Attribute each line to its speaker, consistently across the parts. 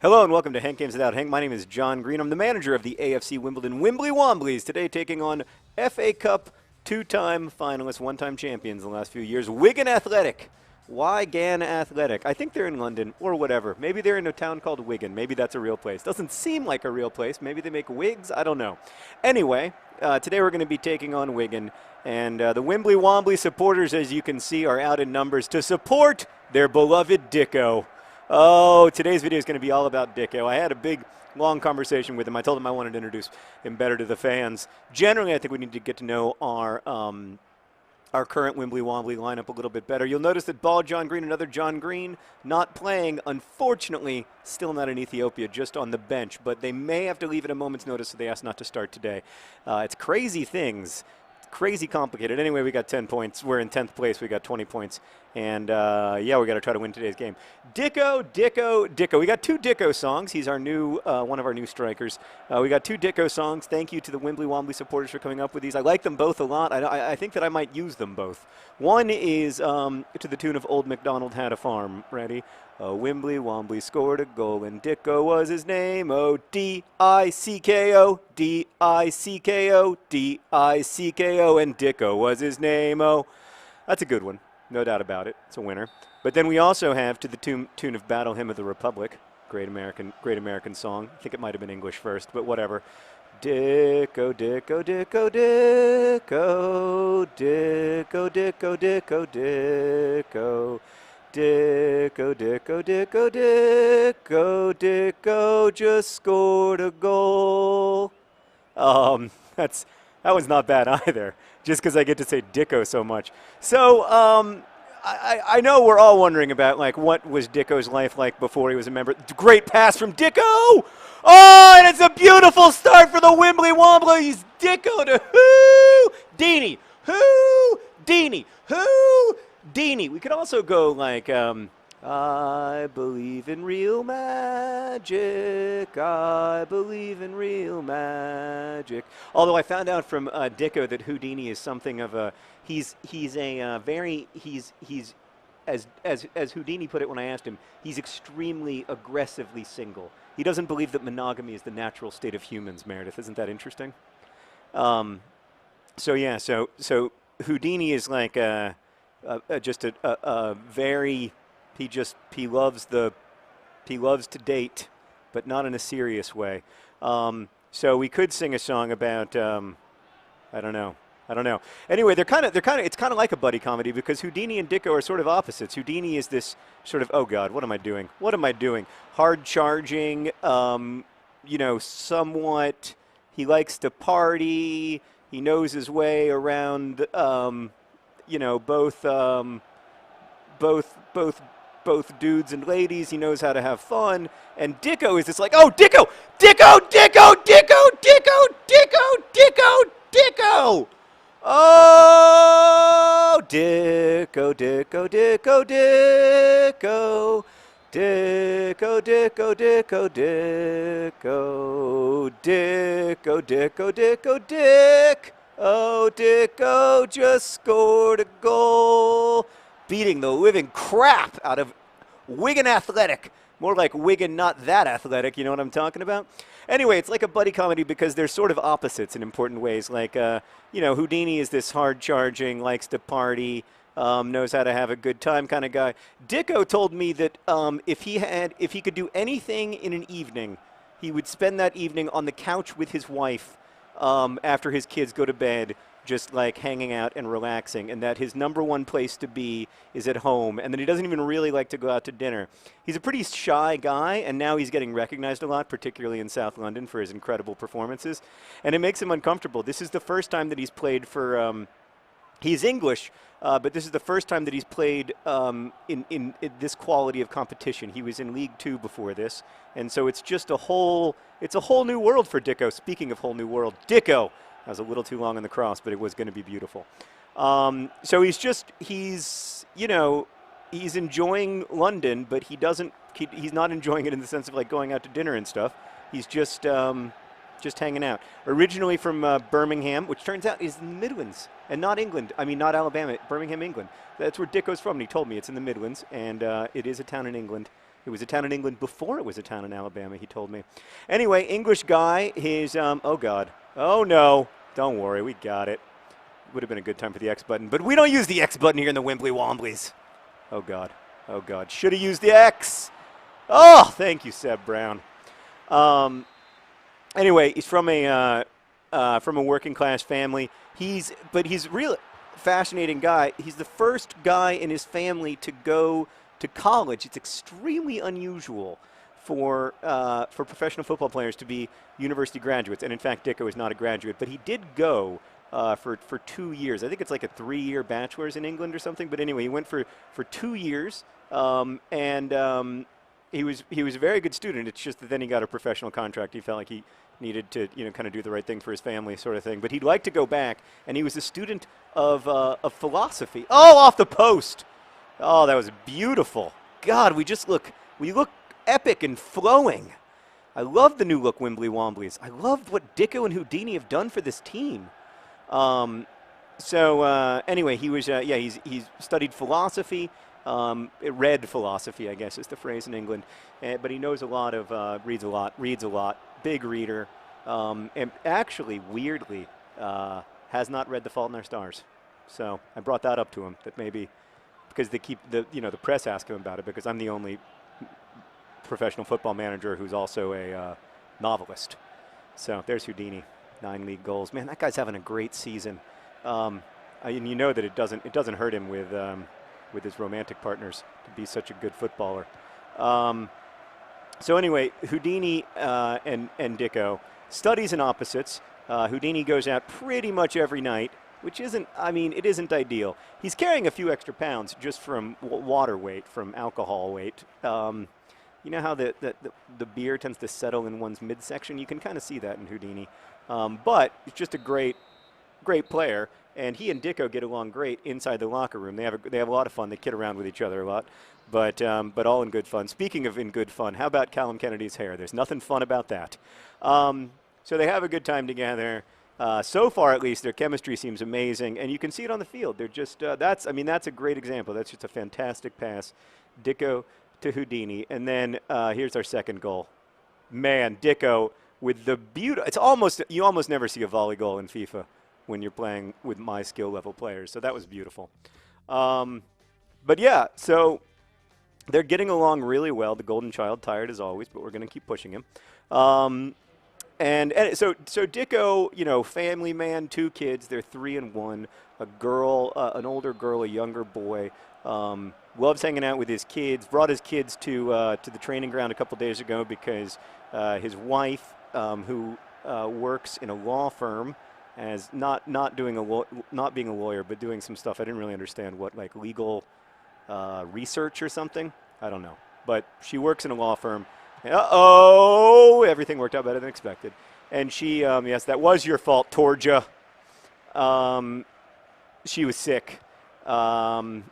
Speaker 1: Hello and welcome to Hank Games Without Hank. My name is John Green. I'm the manager of the AFC Wimbledon Wimbly Womblys. Today taking on FA Cup two-time finalists, one-time champions in the last few years, Wigan Athletic. Wigan Athletic. I think they're in London or whatever. Maybe they're in a town called Wigan. Maybe that's a real place. Doesn't seem like a real place. Maybe they make wigs. I don't know. Anyway, today we're going to be taking on Wigan. And the Wimbly Wombly supporters, as you can see, are out in numbers to support their beloved DICKO. Oh, today's video is going to be all about DICKO. I had a big, long conversation with him. I told him I wanted to introduce him better to the fans. Generally, I think we need to get to know our current Wimbly Wombly lineup a little bit better. You'll notice that bald John Green, another John Green, not playing. Unfortunately, still not in Ethiopia, just on the bench. But they may have to leave at a moment's notice, so they asked not to start today. It's crazy things. Crazy complicated. Anyway, we got 10 points. We're in 10th place. We got 20 points. And, yeah, we got to try to win today's game. DICKO, DICKO, DICKO. We got two DICKO songs. He's our new, one of our new strikers. We got two DICKO songs. Thank you to the Wimbly Wombly supporters for coming up with these. I like them both a lot. I think that I might use them both. One is to the tune of Old MacDonald Had a Farm. Ready? Wimbly Wombly scored a goal and DICKO was his name. Oh, D-I-C-K-O, D-I-C-K-O, D-I-C-K-O, and DICKO was his name. Oh, that's a good one. No doubt about it. It's a winner. But then we also have to the tune of Battle Hymn of the Republic. Great American song. I think it might have been English first, but whatever. DICKO, DICKO, DICKO, DICKO, DICKO, DICKO, DICKO, DICKO. DICKO, DICKO, DICKO, DICKO, DICKO just scored a goal. That one's not bad either, just because I get to say DICKO so much. So, I know we're all wondering about, like, what was DICKO's life like before he was a member. Great pass from DICKO! Oh, and it's a beautiful start for the Wimbly Womblys. DICKO to who? Deeney. Who? Deeney. Who? Deeney. We could also go like, I believe in real magic. I believe in real magic. Although I found out from DICKO that Houdini is something of a he's as Houdini put it when I asked him, he's extremely aggressively single. He doesn't believe that monogamy is the natural state of humans. Meredith, isn't that interesting? So yeah, so Houdini is like just a very he loves to date, but not in a serious way. So we could sing a song about I don't know. Anyway, it's kind of like a buddy comedy because Houdini and DICKO are sort of opposites. Houdini is this sort of, oh God, what am I doing? What am I doing? Hard charging, somewhat. He likes to party. He knows his way around. Both dudes and ladies. He knows how to have fun. And DICKO is just like, oh, DICKO, DICKO, DICKO, DICKO, DICKO, DICKO, DICKO, DICKO. Oh, DICKO, DICKO, DICKO, DICKO. DICKO, DICKO, DICKO, DICKO. DICKO, DICKO, DICKO, DICK. Oh, DICKO just scored a goal, beating the living crap out of Wigan Athletic. More like Wigan not that athletic, you know what I'm talking about? Anyway, it's like a buddy comedy because they're sort of opposites in important ways. Like, Houdini is this hard-charging, likes to party, knows how to have a good time kind of guy. DICKO told me that if he could do anything in an evening, he would spend that evening on the couch with his wife after his kids go to bed, just like hanging out and relaxing, and that his number one place to be is at home, and that he doesn't even really like to go out to dinner. He's a pretty shy guy, and now he's getting recognized a lot, particularly in South London, for his incredible performances, and it makes him uncomfortable. This is the first time that he's played for he's English, but this is the first time that he's played in this quality of competition. He was in League Two before this, and so it's just a whole new world for DICKO. Speaking of whole new world, DICKO. I was a little too long on the cross, but it was going to be beautiful. So he's enjoying London, but he's not enjoying it in the sense of like going out to dinner and stuff. He's just hanging out. Originally from Birmingham, which turns out is in the Midlands and not England. I mean, not Alabama, Birmingham, England. That's where DICKO's from, and he told me it's in the Midlands, and it is a town in England. It was a town in England before it was a town in Alabama, he told me. Anyway, English guy, his, oh God. Oh no, don't worry, we got it. Would have been a good time for the X button, but we don't use the X button here in the Wimbly Womblys. Oh God, oh God, should have used the X. Oh, thank you, Seb Brown. Anyway, he's from a working class family. He's a real fascinating guy. He's the first guy in his family to go to college. It's extremely unusual for professional football players to be university graduates. And in fact, Dicko is not a graduate, but he did go for 2 years. I think it's like a 3-year bachelor's in England or something. But anyway, he went for 2 years, and he was a very good student. It's just that then he got a professional contract. He felt like he needed to, kind of do the right thing for his family, sort of thing. But he'd like to go back, and he was a student of philosophy. Oh, off the post! Oh, that was beautiful. God, we look epic and flowing. I love the new look Wimbly Womblys. I loved what Dicko and Houdini have done for this team. Anyway, he was he's studied philosophy. Read philosophy, I guess is the phrase in England. But he knows a lot of, reads a lot, big reader, and actually, weirdly, has not read The Fault in Our Stars. So I brought that up to him, that maybe, because they keep, the press ask him about it, because I'm the only professional football manager who's also a novelist. So there's Houdini, 9 league goals. Man, that guy's having a great season. And you know that it doesn't hurt him with his romantic partners to be such a good footballer. So anyway, Houdini and Dicko, studies in opposites. Houdini goes out pretty much every night, which isn't ideal. He's carrying a few extra pounds just from water weight, from alcohol weight. You know how the beer tends to settle in one's midsection? You can kind of see that in Houdini. But he's just a great player. And he and Dicko get along great inside the locker room. They have a lot of fun. They kid around with each other a lot, but all in good fun. Speaking of in good fun, how about Callum Kennedy's hair? There's nothing fun about that. So they have a good time together. So far, at least, their chemistry seems amazing, and you can see it on the field. They're just that's a great example. That's just a fantastic pass, Dicko to Houdini, and then here's our second goal. Man, Dicko with the beauty. You almost never see a volley goal in FIFA when you're playing with my skill level players. So that was beautiful. But yeah, so they're getting along really well. The golden child, tired as always, but we're going to keep pushing him. And so Dicko, family man, 2 kids. They're 3 and 1. A girl, an older girl, a younger boy. Loves hanging out with his kids. Brought his kids to the training ground a couple days ago because his wife, who works in a law firm, as not being a lawyer, but doing some stuff I didn't really understand, what, like legal research or something. I don't know, but she works in a law firm. Everything worked out better than expected. And she, yes, that was your fault, Torja. She was sick, or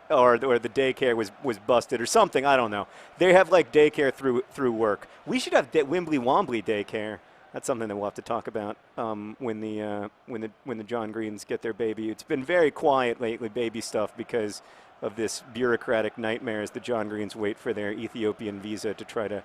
Speaker 1: the daycare was busted or something. I don't know. They have like daycare through work. We should have Wimbly Wombly daycare. That's something that we'll have to talk about when the John Greens get their baby. It's been very quiet lately, baby stuff, because of this bureaucratic nightmare as the John Greens wait for their Ethiopian visa to try to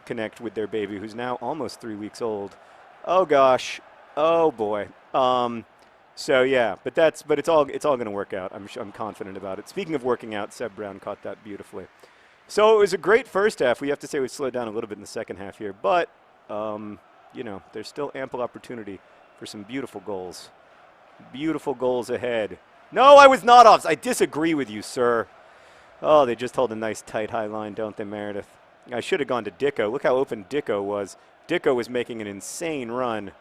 Speaker 1: connect with their baby, who's now almost 3 weeks old. Oh gosh, oh boy. So yeah, but it's all going to work out. I'm confident about it. Speaking of working out, Seb Brown caught that beautifully. So it was a great first half. We have to say we slowed down a little bit in the second half here, but there's still ample opportunity for some beautiful goals. Beautiful goals ahead. No, I was not off. I disagree with you, sir. Oh, they just hold a nice tight high line, don't they, Meredith? I should have gone to Dicko. Look how open Dicko was. Dicko was making an insane run.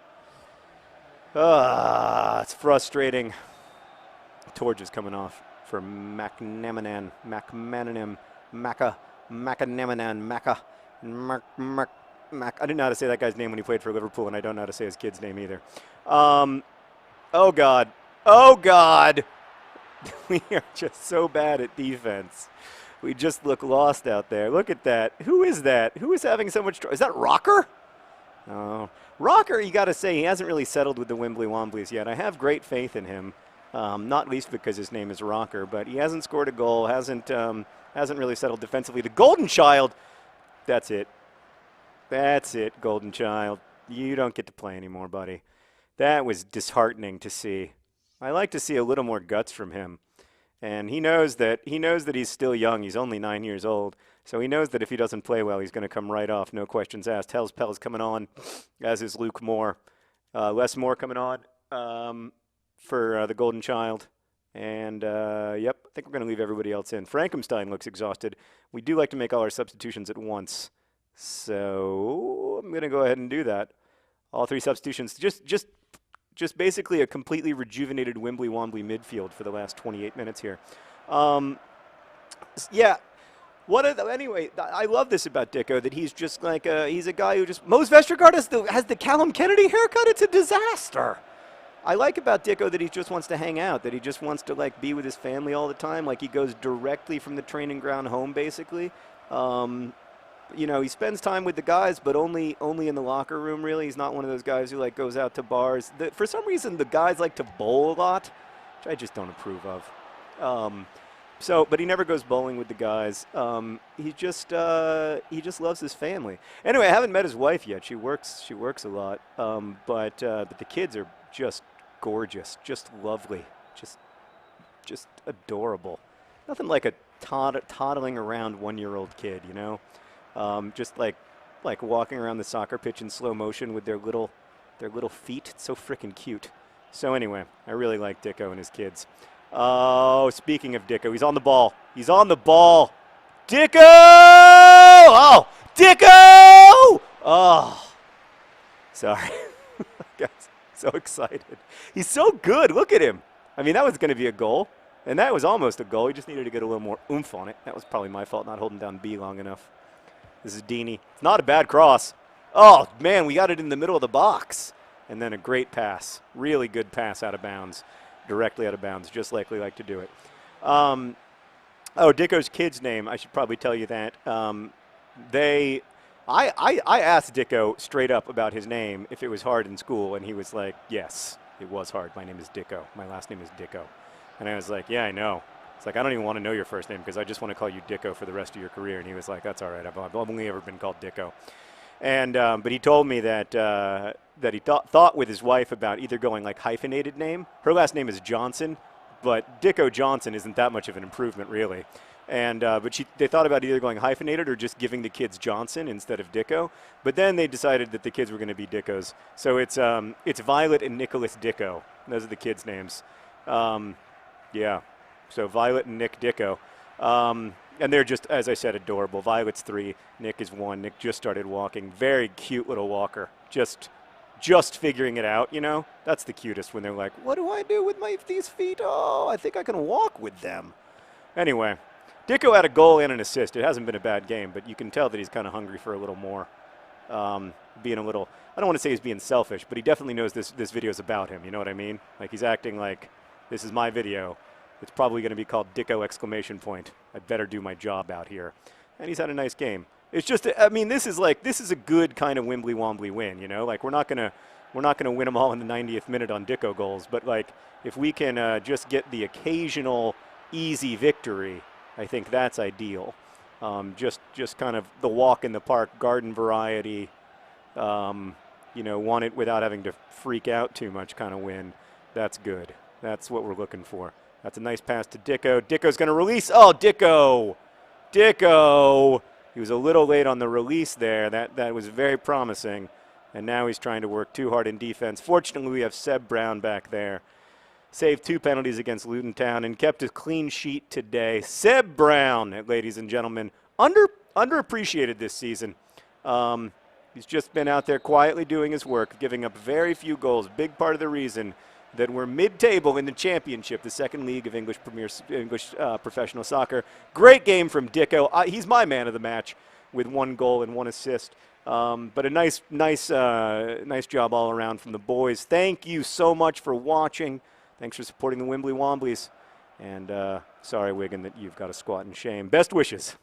Speaker 1: It's frustrating. Torge is coming off for McNamanan. I didn't know how to say that guy's name when he played for Liverpool, and I don't know how to say his kid's name either. Oh, God. Oh, God. We are just so bad at defense. We just look lost out there. Look at that. Who is that? Who is having so much trouble? Is that Rocker? Oh. Rocker, you got to say, he hasn't really settled with the Wimbly Womblys yet. I have great faith in him, not least because his name is Rocker, but he hasn't scored a goal, hasn't Hasn't really settled defensively. The Golden Child, that's it. That's it, Golden Child. You don't get to play anymore, buddy. That was disheartening to see. I like to see a little more guts from him. And he knows that he's still young. He's only 9 years old. So he knows that if he doesn't play well, he's going to come right off. No questions asked. Hell's Pell's coming on, as is Luke Moore. Les Moore coming on for the Golden Child. And, yep, I think we're going to leave everybody else in. Frankenstein looks exhausted. We do like to make all our substitutions at once. So I'm going to go ahead and do that. All 3 substitutions. Just basically a completely rejuvenated Wimbly Wombly midfield for the last 28 minutes here. Yeah. Anyway, I love this about Dicko, that he's just like he's a guy who just Mose Vestergaard has the Callum Kennedy haircut. It's a disaster. I like about Dicko that he just wants to hang out, that he just wants to like be with his family all the time. Like he goes directly from the training ground home, basically. You know, he spends time with the guys, but only in the locker room, really. He's not one of those guys who like goes out to bars. For some reason, the guys like to bowl a lot, which I just don't approve of. But he never goes bowling with the guys. He just loves his family. Anyway, I haven't met his wife yet. She works a lot. But the kids are just gorgeous, just lovely, just adorable. Nothing like a toddling around 1-year-old kid, you know. Just like walking around the soccer pitch in slow motion with their little feet. It's so freaking cute. So anyway, I really like Dicko and his kids. Oh, speaking of Dicko, he's on the ball. He's on the ball. Dicko! Oh, Dicko! Oh, sorry. Guys, so excited. He's so good. Look at him. I mean, that was going to be a goal, and that was almost a goal. He just needed to get a little more oomph on it. That was probably my fault, not holding down B long enough. This is Deeney. It's not a bad cross. Oh, man, we got it in the middle of the box. And then a great pass. Really good pass out of bounds. Directly out of bounds, just like we like to do it. Oh, Dicko's kid's name, I should probably tell you that. I asked Dicko straight up about his name, if it was hard in school, and he was like, yes, it was hard. My name is Dicko. My last name is Dicko. And I was like, yeah, I know. It's like, I don't even want to know your first name because I just want to call you Dicko for the rest of your career. And he was like, that's all right. I've only ever been called Dicko. And but he told me that that he thought with his wife about either going like hyphenated name. Her last name is Johnson, but Dicko Johnson isn't that much of an improvement really. And but they thought about either going hyphenated or just giving the kids Johnson instead of Dicko. But then they decided that the kids were going to be Dickos. So it's Violet and Nicholas Dicko. Those are the kids' names. Yeah. So Violet and Nick Dicko. And they're just, as I said, adorable. Violet's 3, Nick is 1. Nick just started walking. Very cute little walker. Just figuring it out, you know? That's the cutest when they're like, what do I do with these feet? Oh, I think I can walk with them. Anyway, Dicko had a goal and an assist. It hasn't been a bad game, but you can tell that he's kind of hungry for a little more. Being a little, I don't want to say he's being selfish, but he definitely knows this video's about him. You know what I mean? Like he's acting like this is my video. It's probably going to be called Dicko exclamation point. I better do my job out here. And he's had a nice game. It's just, I mean, this is a good kind of Wimbly Wombly win, you know? Like we're not gonna win them all in the 90th minute on Dicko goals, but like if we can just get the occasional easy victory, I think that's ideal. Just kind of the walk in the park, garden variety, you know, won it without having to freak out too much kind of win. That's good. That's what we're looking for. That's a nice pass to Dicko. Dicko's going to release. Oh, Dicko. Dicko. He was a little late on the release there. That was very promising. And now he's trying to work too hard in defense. Fortunately, we have Seb Brown back there. Saved 2 penalties against Luton Town and kept a clean sheet today. Seb Brown, ladies and gentlemen, underappreciated this season. He's just been out there quietly doing his work, giving up very few goals. Big part of the reason that we're mid-table in the championship, the second league of English professional soccer. Great game from Dicko. He's my man of the match with 1 goal and 1 assist. But a nice job all around from the boys. Thank you so much for watching. Thanks for supporting the Wimbly Womblys. And sorry, Wigan, that you've got to squat in shame. Best wishes.